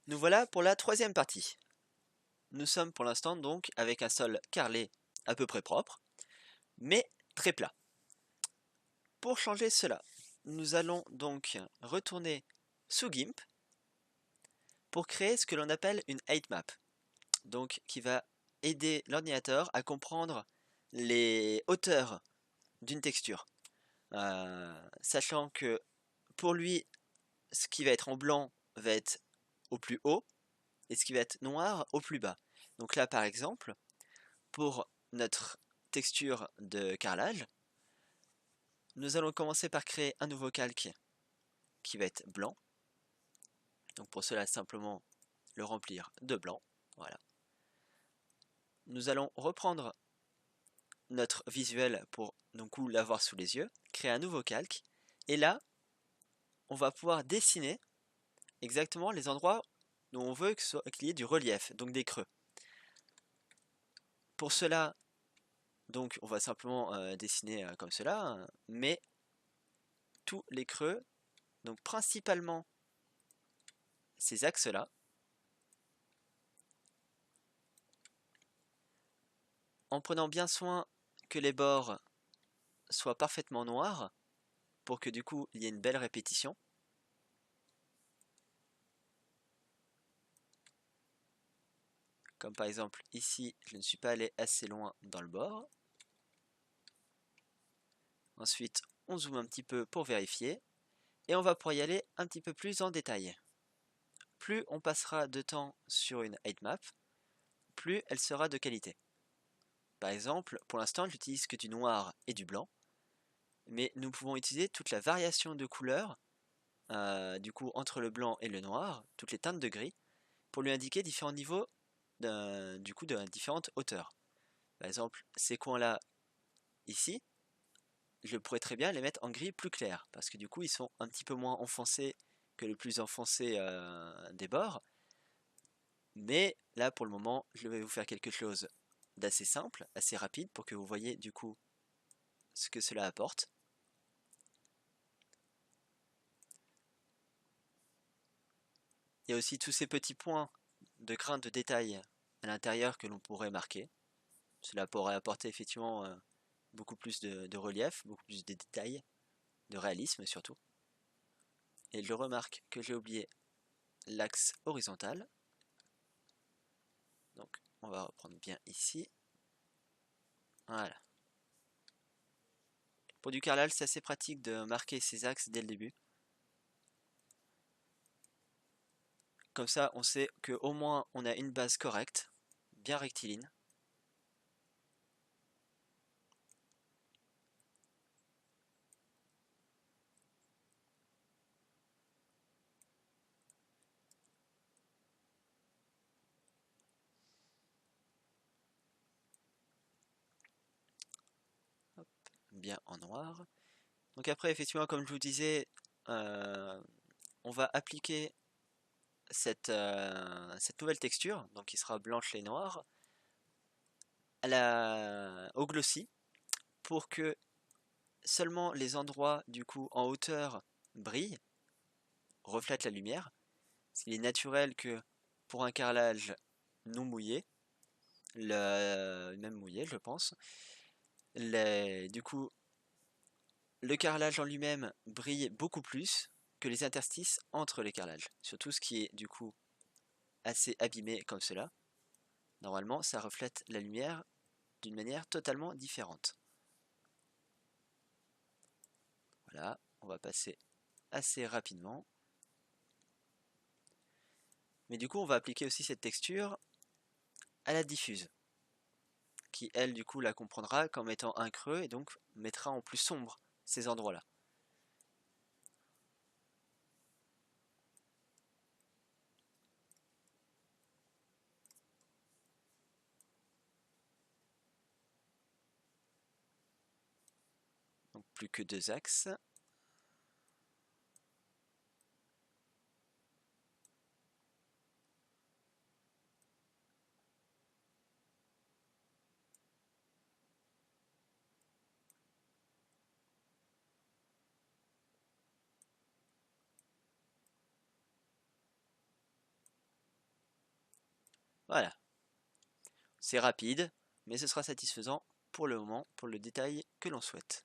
Nous voilà pour la troisième partie. Nous sommes pour l'instant donc avec un sol carrelé à peu près propre, mais très plat. Pour changer cela, nous allons donc retourner sous GIMP pour créer ce que l'on appelle une heightmap, donc qui va aider l'ordinateur à comprendre les hauteurs d'une texture. Sachant que pour lui, ce qui va être en blanc va être au plus haut et ce qui va être noir au plus bas. Donc là par exemple, pour notre texture de carrelage, nous allons commencer par créer un nouveau calque qui va être blanc. Donc pour cela, simplement le remplir de blanc. Voilà. Nous allons reprendre notre visuel pour donc l'avoir sous les yeux, créer un nouveau calque. Et là, on va pouvoir dessiner exactement les endroits où on veut qu'il y ait du relief, donc des creux. Pour cela, donc on va simplement dessiner comme cela, hein, mais tous les creux, donc principalement ces axes-là, en prenant bien soin que les bords soient parfaitement noirs, pour que du coup il y ait une belle répétition. Comme par exemple ici, je ne suis pas allé assez loin dans le bord. Ensuite, on zoome un petit peu pour vérifier. Et on va pouvoir y aller un petit peu plus en détail. Plus on passera de temps sur une heightmap, plus elle sera de qualité. Par exemple, pour l'instant, j'utilise que du noir et du blanc, mais nous pouvons utiliser toute la variation de couleurs, du coup entre le blanc et le noir, toutes les teintes de gris, pour lui indiquer différents niveaux, du coup de différentes hauteurs. Par exemple, ces coins-là, ici, je pourrais très bien les mettre en gris plus clair, parce que du coup ils sont un petit peu moins enfoncés que les plus enfoncés des bords. Mais là pour le moment, je vais vous faire quelque chose d'assez simple, assez rapide, pour que vous voyez du coup ce que cela apporte. Il y a aussi tous ces petits points de grains de détail à l'intérieur que l'on pourrait marquer. Cela pourrait apporter effectivement beaucoup plus de relief, beaucoup plus de détails, de réalisme surtout. Et je remarque que j'ai oublié l'axe horizontal. Donc on va reprendre bien ici. Voilà. Pour du carrelage, c'est assez pratique de marquer ces axes dès le début. Comme ça, on sait qu'au moins on a une base correcte, bien rectiligne. Hop, bien en noir. Donc après, effectivement, comme je vous disais, euh, on va appliquer cette nouvelle texture, donc qui sera blanche et noire, au glossy, pour que seulement les endroits du coup en hauteur brillent, reflètent la lumière. Il est naturel que pour un carrelage non mouillé, même mouillé je pense, du coup le carrelage en lui-même brille beaucoup plus que les interstices entre les carrelages. Surtout ce qui est du coup assez abîmé comme cela. Normalement, ça reflète la lumière d'une manière totalement différente. Voilà, on va passer assez rapidement. Mais du coup, on va appliquer aussi cette texture à la diffuse, qui elle du coup la comprendra comme étant un creux et donc mettra en plus sombre ces endroits-là. Donc plus que deux axes. Voilà. C'est rapide, mais ce sera satisfaisant pour le moment, pour le détail que l'on souhaite.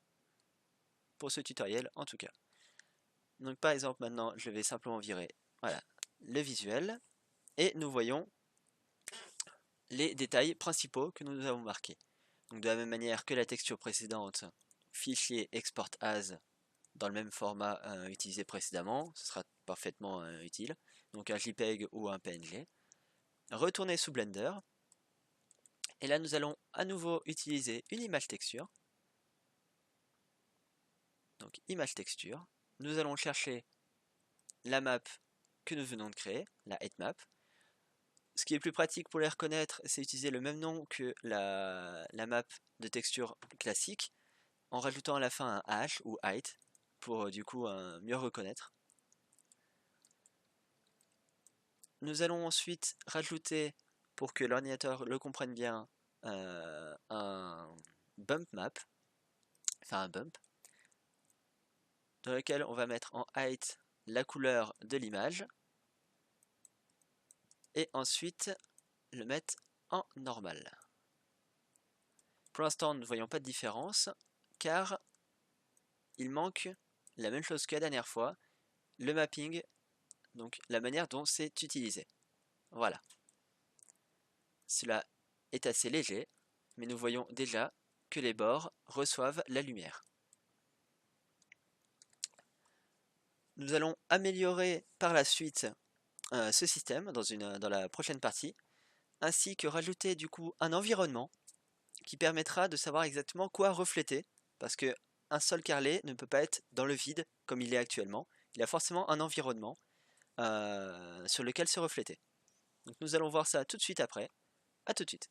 Pour ce tutoriel en tout cas. Donc par exemple maintenant je vais simplement virer voilà, le visuel et nous voyons les détails principaux que nous avons marqués. Donc de la même manière que la texture précédente, fichier export as dans le même format utilisé précédemment, ce sera parfaitement utile. Donc un JPEG ou un PNG. Retourner sous Blender. Et là nous allons à nouveau utiliser une image texture. Donc image texture. Nous allons chercher la map que nous venons de créer, la heightmap. Ce qui est plus pratique pour les reconnaître, c'est utiliser le même nom que la map de texture classique, en rajoutant à la fin un h ou height, pour du coup mieux reconnaître. Nous allons ensuite rajouter, pour que l'ordinateur le comprenne bien, un bump map, enfin un bump, dans lequel on va mettre en height la couleur de l'image, et ensuite le mettre en normal. Pour l'instant, nous ne voyons pas de différence, car il manque la même chose que la dernière fois, le mapping, donc la manière dont c'est utilisé. Voilà. Cela est assez léger, mais nous voyons déjà que les bords reçoivent la lumière. Nous allons améliorer par la suite ce système dans la prochaine partie, ainsi que rajouter du coup un environnement qui permettra de savoir exactement quoi refléter, parce que un sol carrelé ne peut pas être dans le vide comme il est actuellement, il a forcément un environnement sur lequel se refléter. Donc nous allons voir ça tout de suite après, à tout de suite.